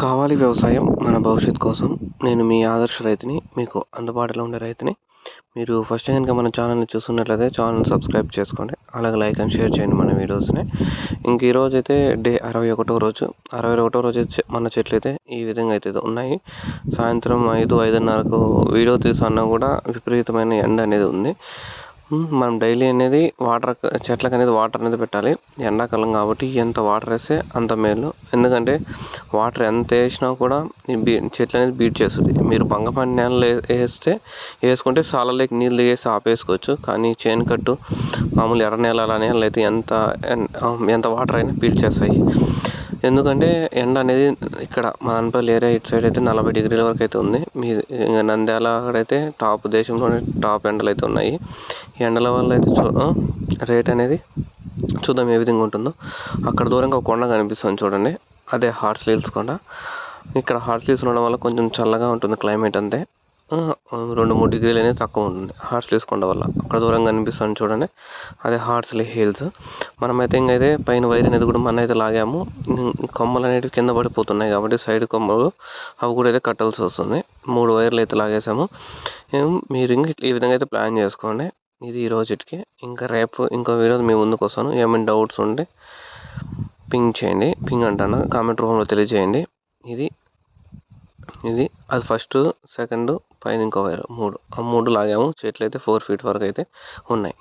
కావాలి వ్యవసాయం మన భవిష్యత్తు కోసం. నేను మీ ఆదర్శ రైతుని. మీకు అందుబాటులో ఉండే రైతుని. మీరు ఫస్ట్ టైం కనుక మన ఛానల్ని చూస్తున్నట్లయితే ఛానల్ సబ్స్క్రైబ్ చేసుకోండి. అలాగే లైక్ అండ్ షేర్ చేయండి మన వీడియోస్ని. ఇంక ఈరోజైతే డే 61వ రోజు. 61వ రోజు అయితే మన చెట్లు అయితే ఈ విధంగా అయితే ఉన్నాయి. సాయంత్రం 5-5:30కు వీడియో తీసన్నా కూడా విపరీతమైన ఎండ అనేది ఉంది. మనం డైలీ అనేది చెట్లకు అనేది వాటర్ అనేది పెట్టాలి. ఎండాకాలం కాబట్టి ఎంత వాటర్ వేస్తే అంత మేలు. ఎందుకంటే వాటర్ ఎంత వేసినా కూడా చెట్లు అనేది బీట్ చేస్తుంది. మీరు బంగపండి నేలలో వేసుకుంటే సాలలోకి నీళ్ళు దిగేసి ఆపేసుకోవచ్చు. కానీ చేను కట్టు మామూలు ఎర్ర నేలలు అయితే ఎంత వాటర్ అయినా పీల్చేస్తాయి. ఎందుకంటే ఎండ అనేది ఇక్కడ మా అనపల్లి ఏరియా ఇటు సైడ్ అయితే 40 డిగ్రీల వరకు అయితే ఉంది. ఇంకా నంద్యాల అక్కడైతే దేశంలోనే టాప్ ఎండలు అయితే ఉన్నాయి. ఈ ఎండల వల్ల అయితే రేట్ అనేది చూద్దాం ఏ విధంగా ఉంటుందో. అక్కడ దూరంగా ఒక కొండ కనిపిస్తుంది చూడండి, అదే హార్స్లీ హిల్స్ కొండ. ఇక్కడ హార్స్లీ హిల్స్ ఉండడం వల్ల కొంచెం చల్లగా ఉంటుంది క్లైమేట్ అంతే. 2-3 డిగ్రీలు అనేది తక్కువ ఉంటుంది హార్స్లీ హిల్స్ కొండ వల్ల. అక్కడ దూరంగా కనిపిస్తుంది చూడండి, అదే హార్స్లీ హిల్స్. మనమైతే ఇంకైతే పైన వైర్ అనేది కూడా మన అయితే లాగాము. కొమ్మలు అనేవి కింద పడిపోతున్నాయి కాబట్టి సైడ్ కొమ్మలు అవి కూడా అయితే కట్టాల్సి వస్తుంది. 3 వైర్లు అయితే లాగేసాము. మీరు ఈ విధంగా అయితే ప్లాన్ చేసుకోండి. ఇది ఈ రోజుకి. ఇంకా రేపు ఇంకో వీడియో మీ ముందుకు వస్తాను. ఏమైనా డౌట్స్ ఉంటే పింగ్ చేయండి. పింగ్ అంటాను, కామెంట్ రూపంలో తెలియజేయండి. ఇది అది ఫస్ట్, సెకండ్, పైన ఇంకో వైర్ 3 లాగాము. చెట్లు అయితే 4 ఫీట్ వరకు అయితే ఉన్నాయి.